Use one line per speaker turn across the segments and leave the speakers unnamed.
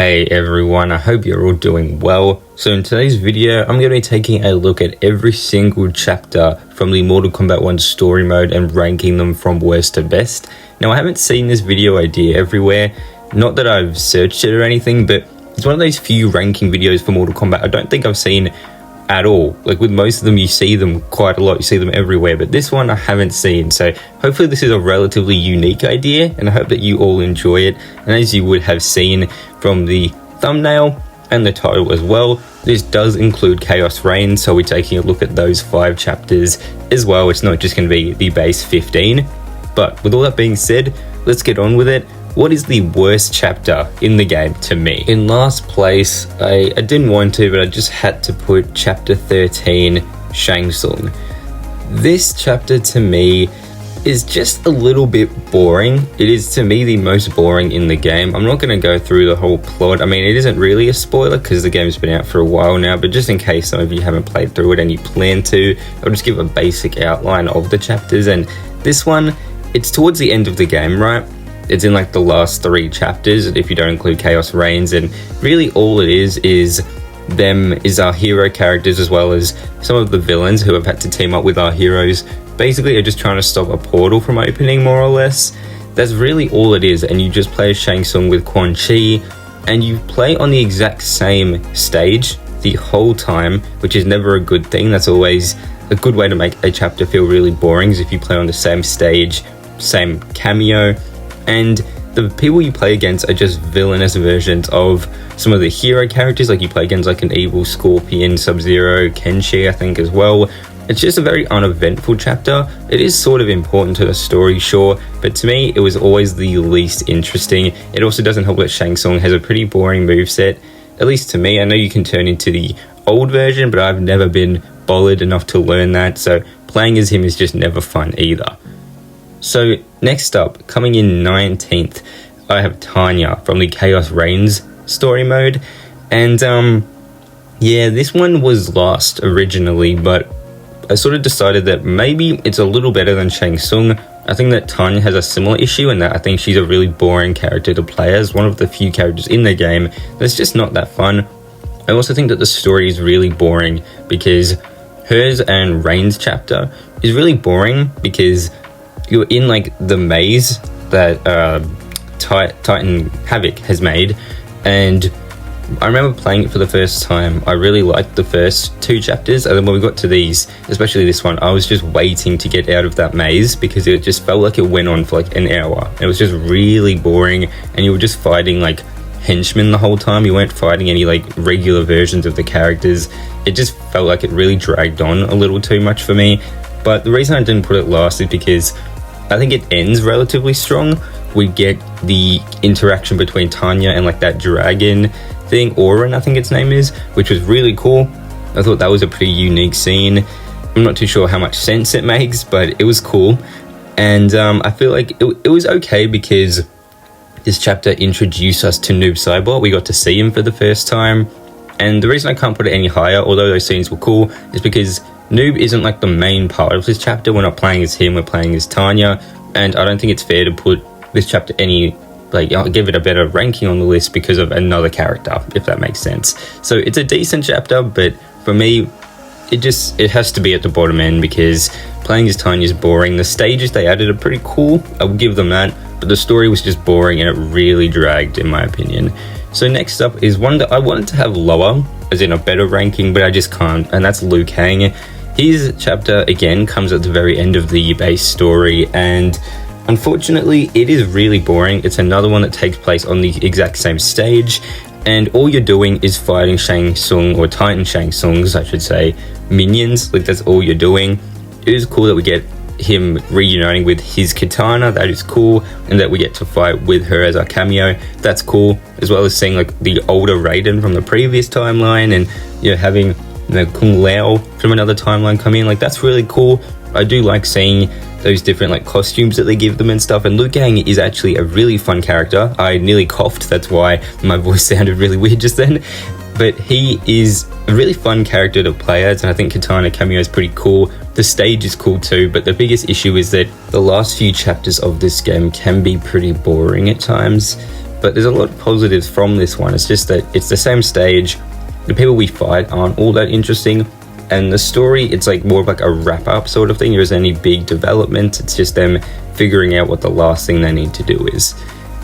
Hey everyone, I hope you're all doing well. So in today's video, I'm going to be taking a look at every single chapter from the Mortal Kombat 1 story mode and ranking them from worst to best. Now I haven't seen this video idea everywhere, not that I've searched it or anything, but it's one of those few ranking videos for Mortal Kombat I don't think I've seen at all. Like with most of them, you see them quite a lot, you see them everywhere, but this one I haven't seen. So hopefully this is a relatively unique idea and I hope that you all enjoy it. And as you would have seen from the thumbnail and the title as well, this does include Chaos Reign, so we're taking a look at those 5 chapters as well. It's not just going to be the base 15. But with all that being said, let's get on with it. What is the worst chapter in the game to me? In last place, I didn't want to, but I just had to put chapter 13, Shang Tsung. This chapter to me is just a little bit boring. It is to me the most boring in the game. I'm not going to go through the whole plot. I mean, it isn't really a spoiler because the game's been out for a while now, but just in case some of you haven't played through it and you plan to, I'll just give a basic outline of the chapters. And this one, it's towards the end of the game, right? It's in like the last 3 chapters if you don't include Chaos Reigns, and really all it is our hero characters as well as some of the villains who have had to team up with our heroes. Basically are just trying to stop a portal from opening, more or less. That's really all it is, and you just play as Shang Tsung with Quan Chi, and you play on the exact same stage the whole time, which is never a good thing. That's always a good way to make a chapter feel really boring, is if you play on the same stage, same cameo, and the people you play against are just villainous versions of some of the hero characters. Like you play against like an evil Scorpion, Sub-Zero, Kenshi I think as well. It's just a very uneventful chapter. It is sort of important to the story, sure, but to me it was always the least interesting. It also doesn't help that Shang Tsung has a pretty boring moveset, at least to me. I know you can turn into the old version, but I've never been bothered enough to learn that, so playing as him is just never fun either. So next up, coming in 19th, I have Tanya from the Chaos Reigns story mode. And yeah, this one was last originally, but I sort of decided that maybe it's a little better than Shang Tsung. I think that Tanya has a similar issue in that I think she's a really boring character to play as, one of the few characters in the game that's just not that fun. I also think that the story is really boring because hers and Reigns chapter is really boring because you're in like the maze that Titan Havoc has made, and I remember playing it for the first time. I really liked the first 2 chapters, and then when we got to these, especially this one, I was just waiting to get out of that maze because it just felt like it went on for like an hour. It was just really boring, and you were just fighting like henchmen the whole time. You weren't fighting any like regular versions of the characters. It just felt like it really dragged on a little too much for me. But the reason I didn't put it last is because I think it ends relatively strong. We get the interaction between Tanya and like that dragon thing, Orin I think its name is, which was really cool. I thought that was a pretty unique scene. I'm not too sure how much sense it makes, but it was cool. And I feel like it was okay because this chapter introduced us to Noob Saibot. We got to see him for the first time. And the reason I can't put it any higher, although those scenes were cool, is because Noob isn't like the main part of this chapter. We're not playing as him, we're playing as Tanya, and I don't think it's fair to put this chapter any, like, I'll give it a better ranking on the list because of another character, if that makes sense. So it's a decent chapter, but for me, it has to be at the bottom end because playing as Tanya is boring. The stages they added are pretty cool, I will give them that, but the story was just boring and it really dragged in my opinion. So next up is one that I wanted to have lower, as in a better ranking, but I just can't, and that's Liu Kang. His chapter, again, comes at the very end of the base story, and unfortunately, it is really boring. It's another one that takes place on the exact same stage, and all you're doing is fighting Shang Tsung, or Titan Shang Tsung's, I should say, minions. Like, that's all you're doing. It is cool that we get him reuniting with his katana, that is cool, and that we get to fight with her as our cameo, that's cool, as well as seeing like the older Raiden from the previous timeline, and you know, having Kung Lao from another timeline come in. Like, that's really cool. I do like seeing those different like costumes that they give them and stuff, and Liu Kang is actually a really fun character. I nearly coughed, that's why my voice sounded really weird just then, but he is a really fun character to play as, and I think Katana cameo is pretty cool. The stage is cool too, but the biggest issue is that the last few chapters of this game can be pretty boring at times. but there's a lot of positives from this one. It's just that it's the same stage, the people we fight aren't all that interesting, and the story, it's like more of like a wrap-up sort of thing. There isn't any big development, it's just them figuring out what the last thing they need to do is.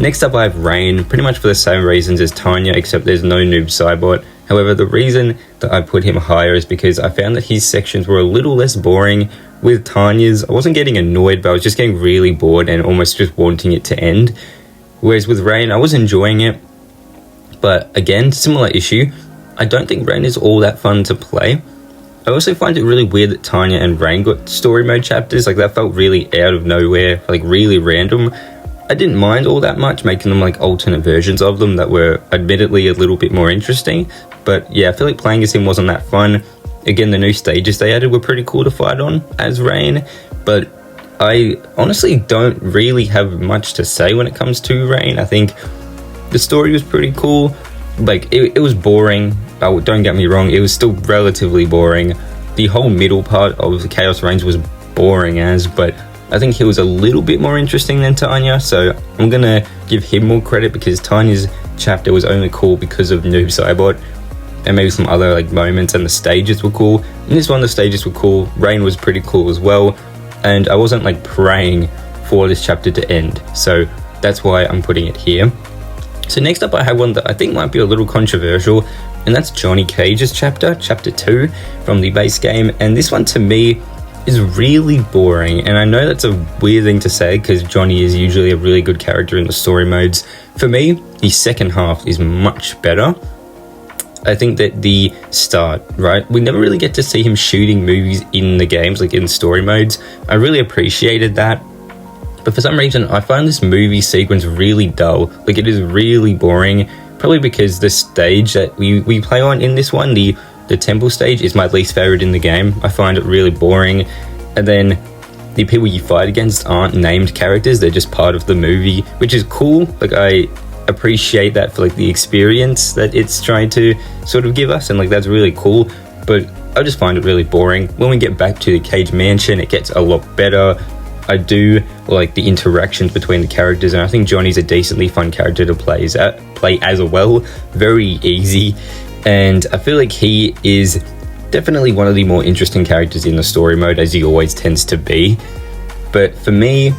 Next up I have Rain, pretty much for the same reasons as Tanya, except there's no Noob Saibot. However, the reason that I put him higher is because I found that his sections were a little less boring. With Tanya's, I wasn't getting annoyed, but I was just getting really bored and almost just wanting it to end. Whereas with Rain, I was enjoying it, but again, similar issue. I don't think Rain is all that fun to play. I also find it really weird that Tanya and Rain got story mode chapters. Like, that felt really out of nowhere, like really random. I didn't mind all that much, making them like alternate versions of them that were admittedly a little bit more interesting. But yeah, I feel like playing as him wasn't that fun. Again, the new stages they added were pretty cool to fight on as Rain, but I honestly don't really have much to say when it comes to Rain. I think the story was pretty cool. Like, it was boring. Oh, don't get me wrong, it was still relatively boring. The whole middle part of the Chaos Reigns was boring as, but I think he was a little bit more interesting than Tanya, so I'm gonna give him more credit because Tanya's chapter was only cool because of Noob Saibot and maybe some other like moments, and the stages were cool. In this one, the stages were cool. Rain was pretty cool as well, and I wasn't like praying for this chapter to end, so that's why I'm putting it here. So next up I have one that I think might be a little controversial, and that's Johnny Cage's chapter 2 from the base game. And this one to me is really boring, and I know that's a weird thing to say because Johnny is usually a really good character in the story modes. For me, the second half is much better. I think that the start, right, we never really get to see him shooting movies in the games, like in story modes. I really appreciated that, but for some reason I find this movie sequence really dull. Like, it is really boring, probably because the stage that we play on in this one, the temple stage, is my least favorite in the game. I find it really boring, and then the people you fight against aren't named characters, they're just part of the movie, which is cool. Like, I appreciate that for like the experience that it's trying to sort of give us, and like that's really cool, but I just find it really boring. When we get back to the Cage Mansion, it gets a lot better. I do like the interactions between the characters, and I think Johnny's a decently fun character to play as well. Very easy, and I feel like he is definitely one of the more interesting characters in the story mode, as he always tends to be. But for me,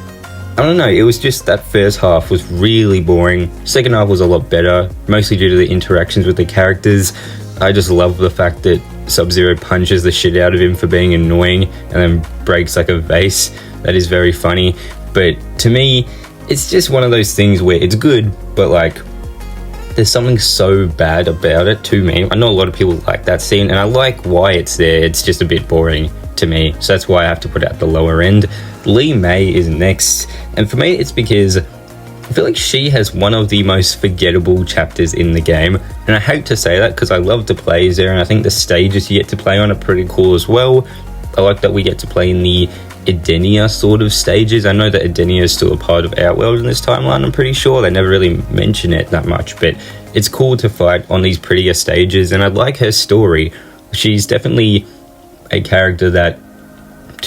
I don't know, it was just that first half was really boring. Second half was a lot better, mostly due to the interactions with the characters. I just love the fact that Sub-Zero punches the shit out of him for being annoying and then breaks like a vase. That is very funny. But to me, it's just one of those things where it's good, but like, there's something so bad about it to me. I know a lot of people like that scene, and I like why it's there. It's just a bit boring to me, so that's why I have to put it at the lower end. Li Mei is next, and for me it's because I feel like she has one of the most forgettable chapters in the game, and I hate to say that because I love to play as her, and I think the stages you get to play on are pretty cool as well. I like that we get to play in the Edenia sort of stages. I know that Edenia is still a part of Outworld in this timeline, I'm pretty sure. They never really mention it that much, but it's cool to fight on these prettier stages, and I like her story. She's definitely a character that,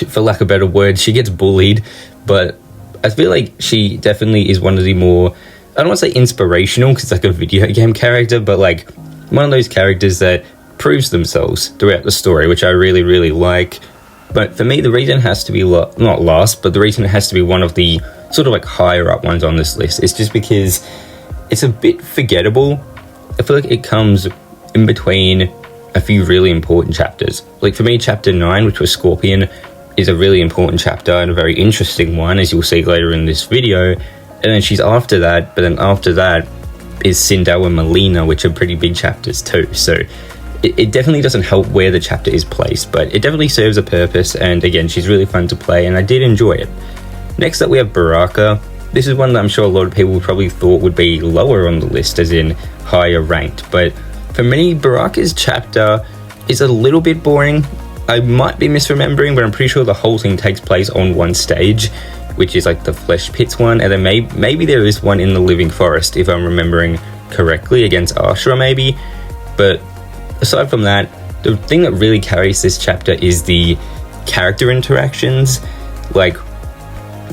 for lack of better words, she gets bullied, but I feel like she definitely is one of the more, I don't want to say inspirational because it's like a video game character, but like one of those characters that proves themselves throughout the story, which I really, really like. But for me, the reason it has to be, not last, but the reason it has to be one of the sort of like higher up ones on this list is just because it's a bit forgettable. I feel like it comes in between a few really important chapters. Like for me, chapter 9, which was Scorpion, is a really important chapter and a very interesting one, as you'll see later in this video. And then she's after that, but then after that is Sindel and Melina, which are pretty big chapters too. So it definitely doesn't help where the chapter is placed, but it definitely serves a purpose, and again, she's really fun to play, and I did enjoy it. Next up we have Baraka. This is one that I'm sure a lot of people probably thought would be lower on the list, as in higher ranked, but for me, Baraka's chapter is a little bit boring. I might be misremembering, but I'm pretty sure the whole thing takes place on one stage, which is like the Flesh Pits one, and then maybe there is one in the Living Forest, if I'm remembering correctly, against Ashra maybe. But aside from that, the thing that really carries this chapter is the character interactions, like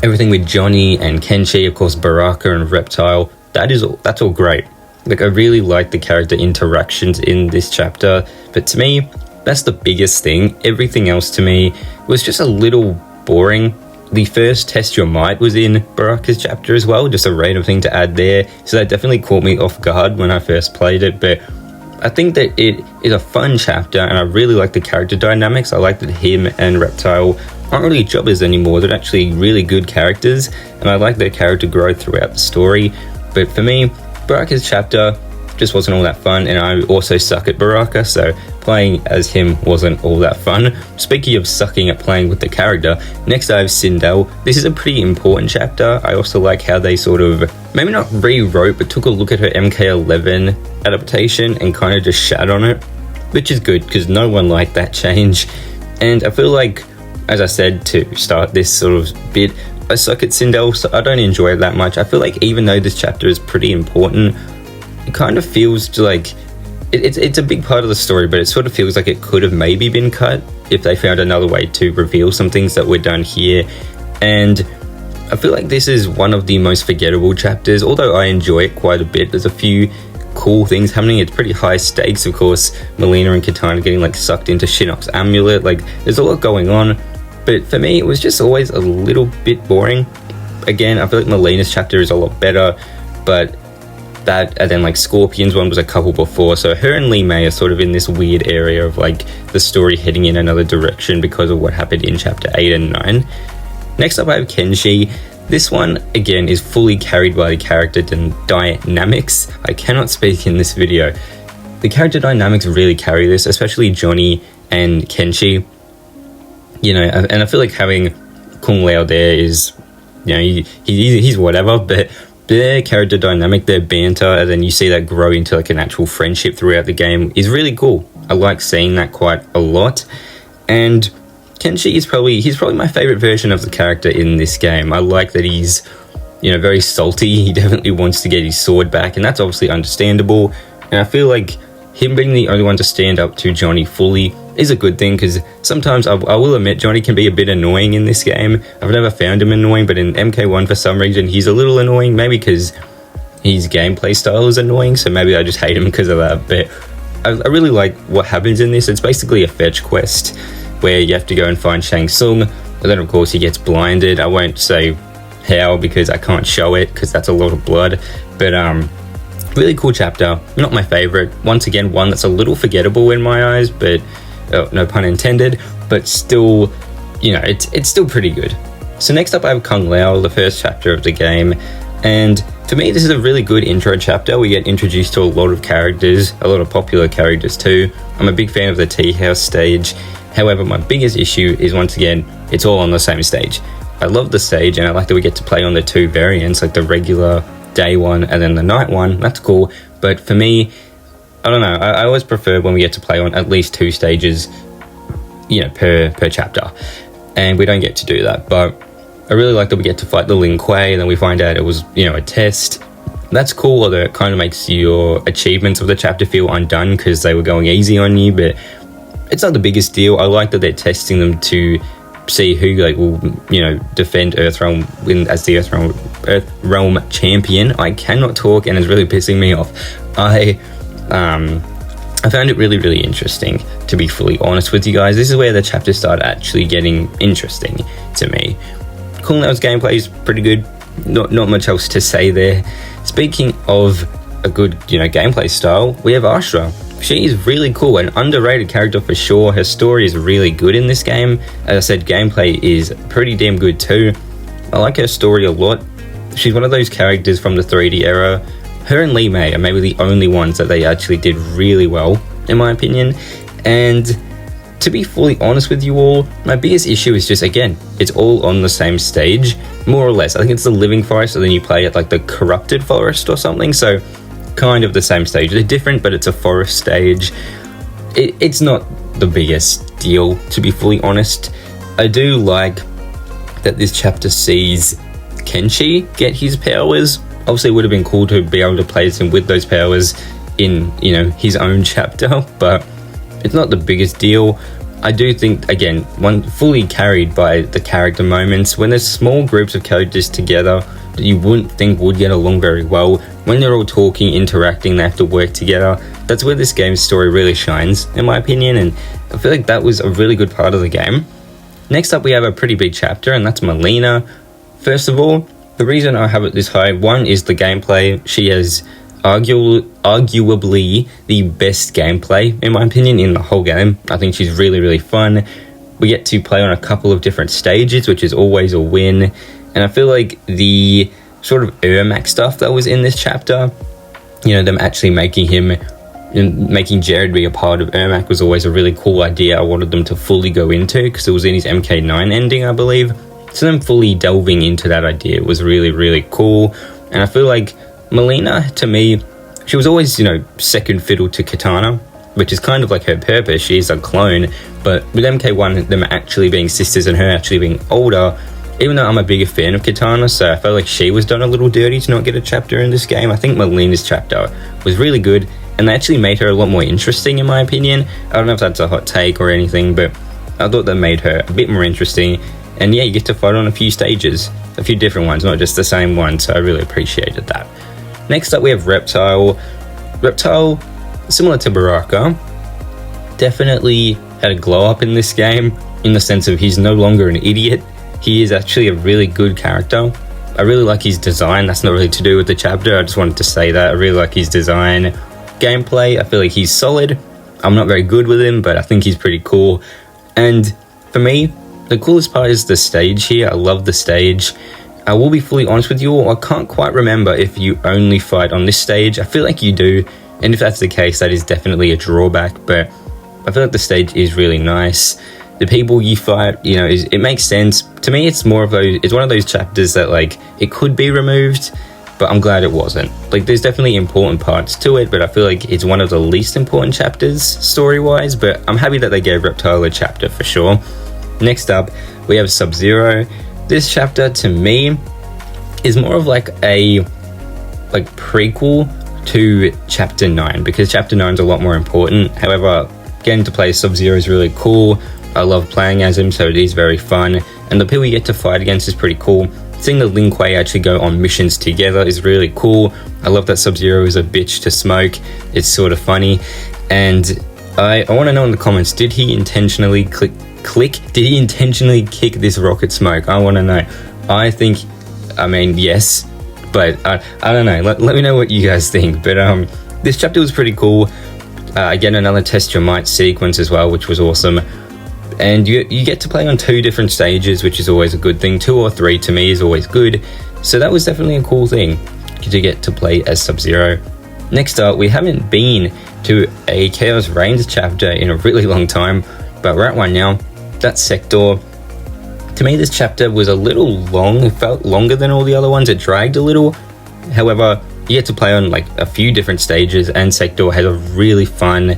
everything with Johnny and Kenshi, of course Baraka and Reptile. that's all great. Like, I really like the character interactions in this chapter, but to me, that's the biggest thing. Everything else to me was just a little boring. The first Test Your Might was in Baraka's chapter as well, just a random thing to add there, so that definitely caught me off guard when I first played it, but I think that it is a fun chapter, and I really like the character dynamics. I like that him and Reptile aren't really jobbers anymore, they're actually really good characters, and I like their character growth throughout the story. But for me, Baraka's chapter just wasn't all that fun, and I also suck at Baraka, so playing as him wasn't all that fun. Speaking of sucking at playing with the character, next I have Sindel. This is a pretty important chapter. I also like how they sort of, maybe not rewrote, but took a look at her MK1 adaptation and kind of just shat on it, which is good, because no one liked that change. And I feel like, as I said to start this sort of bit, I suck at Sindel, so I don't enjoy it that much. I feel like even though this chapter is pretty important, it kind of feels like it's a big part of the story, but it sort of feels like it could have maybe been cut if they found another way to reveal some things that were done here. And I feel like this is one of the most forgettable chapters, although I enjoy it quite a bit. There's a few cool things happening. It's pretty high stakes, of course. Melina and Katana getting like sucked into Shinnok's amulet. Like, there's a lot going on, but for me it was just always a little bit boring. Again, I feel like Melina's chapter is a lot better, but that, and then like Scorpion's one was a couple before, so her and Lee May are sort of in this weird area of like the story heading in another direction because of what happened in chapter 8 and 9. Next up I have Kenshi. This one again is fully carried by the character dynamics. I cannot speak in this video. The character dynamics really carry this, especially Johnny and Kenshi. You know, and I feel like having Kung Lao there is, you know, he's whatever, but their character dynamic, their banter, and then you see that grow into like an actual friendship throughout the game is really cool. I like seeing that quite a lot. And Kenshi is he's probably my favorite version of the character in this game. I like that he's, you know, very salty. He definitely wants to get his sword back, and that's obviously understandable. And I feel like him being the only one to stand up to Johnny fully is a good thing, because sometimes I will admit Johnny can be a bit annoying in this game. I've never found him annoying, but in MK1 for some reason he's a little annoying, maybe because his gameplay style is annoying, so maybe I just hate him because of that. But I really like what happens in this. It's basically a fetch quest where you have to go and find Shang Tsung, and then of course he gets blinded. I won't say how because I can't show it, because that's a lot of blood, but really cool chapter. Not my favorite. Once again, one that's a little forgettable in my eyes, but no pun intended, but still, you know, it's still pretty good. So next up I have Kung Lao, the first chapter of the game, and for me this is a really good intro chapter. We get introduced to a lot of characters, a lot of popular characters too. I'm a big fan of the tea house stage. However, my biggest issue is, once again, it's all on the same stage. I love the stage, and I like that we get to play on the two variants, like the regular day one and then the night one. That's cool, but for me, I don't know, I always prefer when we get to play on at least 2 stages, you know, per chapter, and we don't get to do that. But I really like that we get to fight the Lin Kuei, and then we find out it was, you know, a test. That's cool, although it kind of makes your achievements of the chapter feel undone because they were going easy on you, but it's not the biggest deal. I like that they're testing them to see who like will, you know, defend Earthrealm as the Earthrealm champion. I cannot talk, and it's really pissing me off. I found it really interesting, to be fully honest with you guys. This is where the chapters start actually getting interesting to me. Kung Lao's gameplay is pretty good. Not much else to say there. Speaking of a good, you know, gameplay style, we have Astra. She is really cool, an underrated character for sure. Her story is really good in this game. As I said, gameplay is pretty damn good too. I like her story a lot. She's one of those characters from the 3D era. Her and Lee May are maybe the only ones that they actually did really well, in my opinion. And to be fully honest with you all, my biggest issue is just, again, it's all on the same stage, more or less. I think it's the Living Forest, and then you play at like the Corrupted Forest or something, so kind of the same stage. They're different, but it's a forest stage. It's not the biggest deal, to be fully honest. I do like that this chapter sees Kenshi get his powers. Obviously it would have been cool to be able to place him with those powers in, you know, his own chapter, but it's not the biggest deal. I do think, again, one fully carried by the character moments. When there's small groups of characters together, you wouldn't think would get along very well. When they're all talking, interacting, they have to work together. That's where this game's story really shines, in my opinion, and I feel like that was a really good part of the game. Next up, we have a pretty big chapter, and that's Melina. First of all, the reason I have it this high, one is the gameplay. She has arguably the best gameplay, in my opinion, in the whole game. I think she's really, really fun. We get to play on a couple of different stages, which is always a win. And I feel like the sort of Ermac stuff that was in this chapter, you know, them actually making Jared be a part of Ermac was always a really cool idea. I wanted them to fully go into, because it was in his MK1 ending, I believe. So them fully delving into that idea was really, really cool. And I feel like Melina, to me, she was always, you know, second fiddle to Katana, which is kind of like her purpose. She is a clone, but with MK1, them actually being sisters and her actually being older, even though I'm a bigger fan of Katana, so I felt like she was done a little dirty to not get a chapter in this game. I think Melina's chapter was really good, and they actually made her a lot more interesting, in my opinion. I don't know if that's a hot take or anything, but I thought that made her a bit more interesting. And yeah, you get to fight on a few stages, a few different ones, not just the same one, so I really appreciated that. Next up, we have Reptile. Reptile, similar to Baraka, definitely had a glow up in this game, in the sense of he's no longer an idiot. He is actually a really good character. I really like his design. That's not really to do with the chapter. I just wanted to say that. I really like his design. Gameplay, I feel like he's solid. I'm not very good with him, but I think he's pretty cool. And for me, the coolest part is the stage here. I love the stage. I will be fully honest with you all, I can't quite remember if you only fight on this stage. I feel like you do, and if that's the case, that is definitely a drawback, but I feel like the stage is really nice. The people you fight, you know, it makes sense. To me, it's one of those chapters that, like, it could be removed, but I'm glad it wasn't. Like, there's definitely important parts to it, but I feel like it's one of the least important chapters, story-wise, but I'm happy that they gave Reptile a chapter for sure. Next up, we have Sub-Zero. This chapter, to me, is more of like a prequel to Chapter 9, because Chapter 9 is a lot more important. However, getting to play Sub-Zero is really cool. I love playing as him, so it is very fun. And the people you get to fight against is pretty cool. Seeing the Lin Kuei actually go on missions together is really cool. I love that Sub-Zero is a bitch to smoke. It's sort of funny. And I want to know in the comments, did he intentionally did he intentionally kick this rocket smoke? I want to know. I mean, yes, but I don't know. Let me know what you guys think. But this chapter was pretty cool. Again, another test your might sequence as well, which was awesome. And you get to play on 2 different stages, which is always a good thing. 2 or 3 to me is always good. So that was definitely a cool thing to get to play as Sub-Zero. Next up, we haven't been to a Chaos Reigns chapter in a really long time, but we're at one now. That's Sector. To me, this chapter was a little long. It felt longer than all the other ones. It dragged a little. However, you get to play on like a few different stages, and Sector has really fun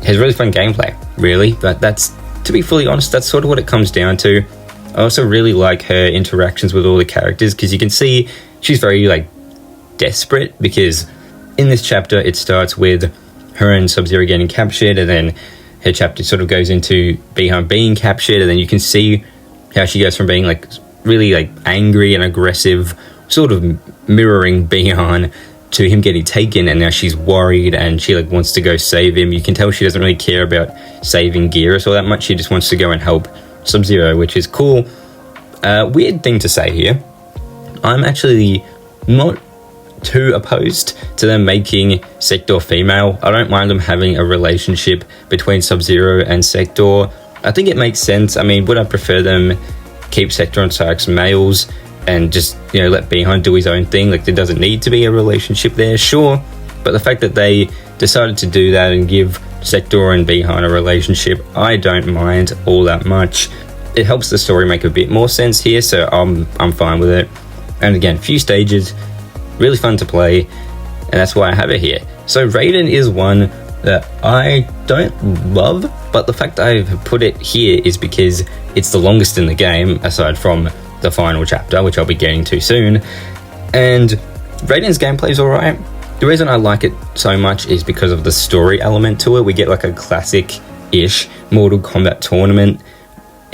gameplay, really. But that's, to be fully honest, that's sort of what it comes down to. I also really like her interactions with all the characters, because you can see she's very like desperate, because in this chapter it starts with her and Sub-Zero getting captured, and then her chapter sort of goes into Bi-Han being captured, and then you can see how she goes from being like really like angry and aggressive, sort of mirroring Bi-Han, to him getting taken, and now she's worried and she like wants to go save him. You can tell she doesn't really care about saving Geras all that much. She just wants to go and help Sub-Zero, which is cool. Weird thing to say here. I'm actually not too opposed to them making Sector female. I don't mind them having a relationship between Sub-Zero and Sector. I think it makes sense. I mean, would I prefer them keep Sector and Sax males and just, you know, let Bi-Han do his own thing? Like, there doesn't need to be a relationship there, sure. But the fact that they decided to do that and give Sector and Bi-Han a relationship, I don't mind all that much. It helps the story make a bit more sense here, so I'm fine with it. And again, few stages, really fun to play, and that's why I have it here. So Raiden is one that I don't love, but the fact that I've put it here is because it's the longest in the game, aside from the final chapter, which I'll be getting to soon. And Raiden's gameplay is alright. The reason I like it so much is because of the story element to it. We get like a classic-ish Mortal Kombat tournament.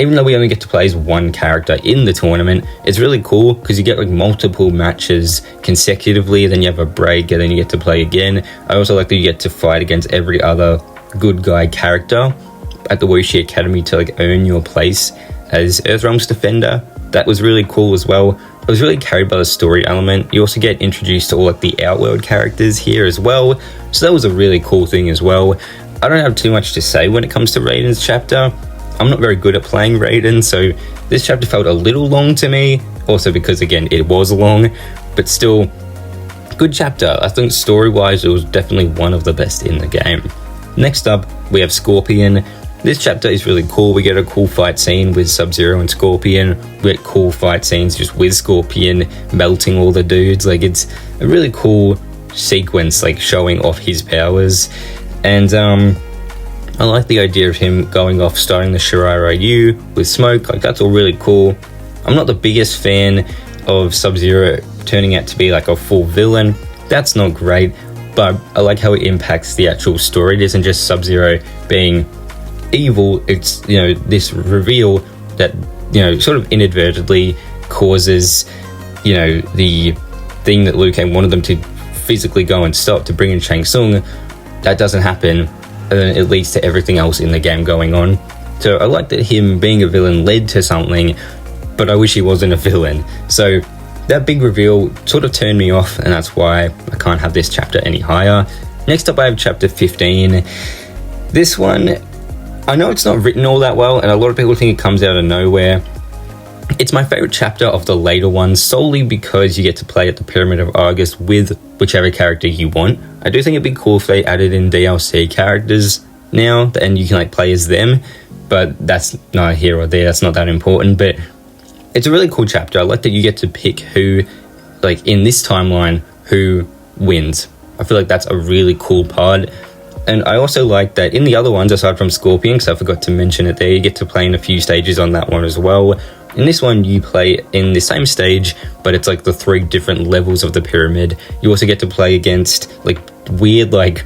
even though we only get to play as one character in the tournament, it's really cool because you get like multiple matches consecutively, then you have a break, and then you get to play again. I also like that you get to fight against every other good guy character at the Wuxi Academy to like earn your place as Earthrealm's defender. That was really cool as well. I was really carried by the story element. You also get introduced to all like the Outworld characters here as well, so that was a really cool thing as well. I don't have too much to say when it comes to Raiden's chapter. I'm not very good at playing Raiden, so this chapter felt a little long to me, also because again it was long, but still good chapter. I think story-wise it was definitely one of the best in the game. Next up we have Scorpion. This chapter is really cool. We get a cool fight scene with Sub-Zero and Scorpion. We get cool fight scenes just with Scorpion melting all the dudes. Like, it's a really cool sequence, like showing off his powers. And I like the idea of him going off starting the Shirai Ryu with smoke. Like, that's all really cool. I'm not the biggest fan of Sub-Zero turning out to be like a full villain. That's not great, but I like how it impacts the actual story. It isn't just Sub-Zero being evil. It's, you know, this reveal that, you know, sort of inadvertently causes, you know, the thing that Liu Kang wanted them to physically go and stop, to bring in Shang Tsung. That doesn't happen, and then it leads to everything else in the game going on. So I like that him being a villain led to something, but I wish he wasn't a villain. So that big reveal sort of turned me off, and that's why I can't have this chapter any higher. Next up I have chapter 15. This one, I know it's not written all that well, and a lot of people think it comes out of nowhere. It's my favorite chapter of the later ones, solely because you get to play at the Pyramid of Argus with whichever character you want. I do think it'd be cool if they added in DLC characters now, and you can like play as them, but that's not here or there, that's not that important. But it's a really cool chapter. I like that you get to pick who, like in this timeline, who wins. I feel like that's a really cool part. And I also like that in the other ones, aside from Scorpion, because I forgot to mention it there, you get to play in a few stages on that one as well. In this one, you play in the same stage, but it's like the 3 different levels of the pyramid. You also get to play against like weird, like,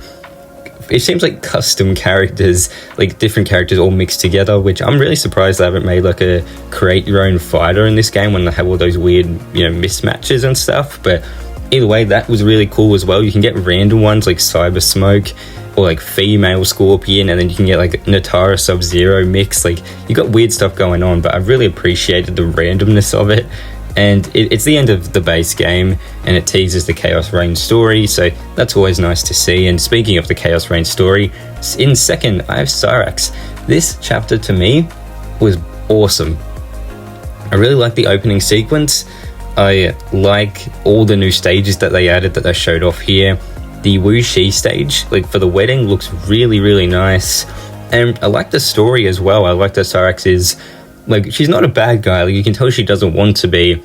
it seems like custom characters, like different characters all mixed together, which I'm really surprised they haven't made like a create your own fighter in this game when they have all those weird, you know, mismatches and stuff. But either way, that was really cool as well. You can get random ones like Cyber Smoke, or like female Scorpion, and then you can get like Natara Sub-Zero mix. Like, you got weird stuff going on, but I really appreciated the randomness of it. And it's the end of the base game, and it teases the Chaos Reign story, so that's always nice to see. And speaking of the Chaos Reign story, in second I have Cyrax. This chapter to me was awesome. I really like the opening sequence. I like all the new stages that they added, that they showed off here. The Wuxi stage, like for the wedding, looks really, really nice. And I like the story as well. I like that Cyrax is, like, she's not a bad guy. Like, you can tell she doesn't want to be,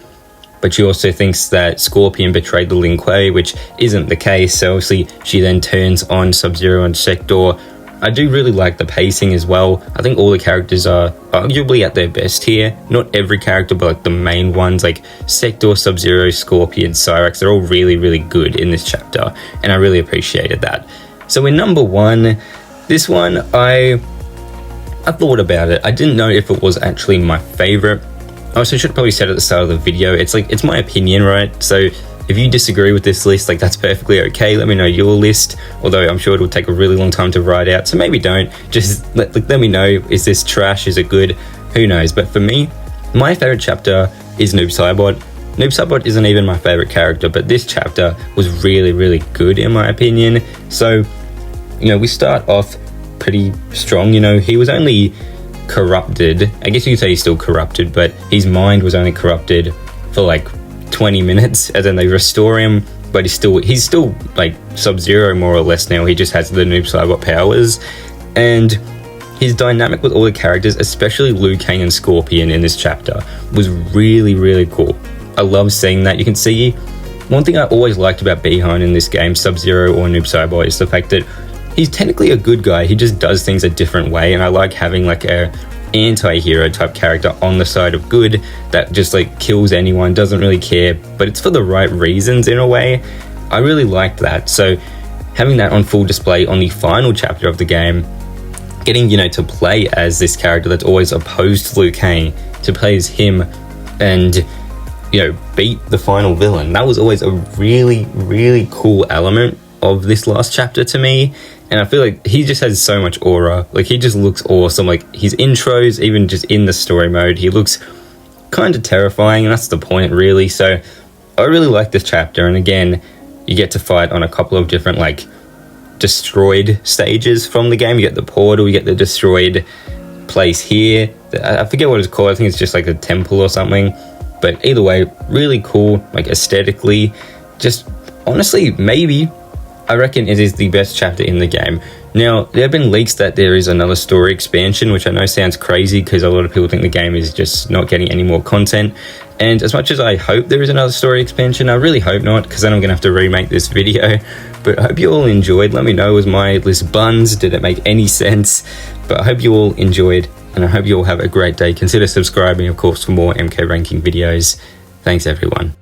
but she also thinks that Scorpion betrayed the Lin Kuei, which isn't the case. So obviously she then turns on Sub-Zero and Sector. I do really like the pacing as well. I think all the characters are arguably at their best here. Not every character, but like the main ones, like Sector, Sub-Zero, Scorpion, Cyrax, they're all really, really good in this chapter, and I really appreciated that. So in number 1, this one, I thought about it. I didn't know if it was actually my favorite. I also should have probably said at the start of the video, it's like, it's my opinion, right? So if you disagree with this list, like, that's perfectly okay. Let me know your list, although I'm sure it will take a really long time to write out, so maybe don't. Just let me know, is this trash, is it good? Who knows? But for me, my favorite chapter is Noob Saibot. Noob Saibot isn't even my favorite character, but this chapter was really, really good in my opinion. So, you know, we start off pretty strong. You know, he was only corrupted, I guess you could say he's still corrupted, but his mind was only corrupted for like 20 minutes, and then they restore him, but he's still like Sub-Zero more or less now. He just has the Noob Saibot powers, and his dynamic with all the characters, especially Liu Kang and Scorpion in this chapter, was really, really cool. I love seeing that. You can see, one thing I always liked about Bi-Han in this game, Sub-Zero or Noob Saibot, is the fact that he's technically a good guy. He just does things a different way, and I like having like a anti-hero type character on the side of good that just like kills anyone, doesn't really care, but it's for the right reasons in a way. I really liked that. So having that on full display on the final chapter of the game getting, you know, to play as this character that's always opposed to Liu Kang, to play as him and, you know, beat the final villain. That was always a really, really cool element of this last chapter to me. And I feel like he just has so much aura. Like, he just looks awesome. Like, his intros, even just in the story mode, he looks kind of terrifying, and that's the point, really. So I really like this chapter. And again, you get to fight on a couple of different, like, destroyed stages from the game. You get the portal, you get the destroyed place here. I forget what it's called. I think it's just like a temple or something. But either way, really cool, like, aesthetically. Just honestly, maybe, I reckon it is the best chapter in the game. Now, there have been leaks that there is another story expansion, which I know sounds crazy because a lot of people think the game is just not getting any more content. And as much as I hope there is another story expansion, I really hope not, because then I'm going to have to remake this video. But I hope you all enjoyed. Let me know, was my list buns? Did it make any sense? But I hope you all enjoyed, and I hope you all have a great day. Consider subscribing, of course, for more MK ranking videos. Thanks, everyone.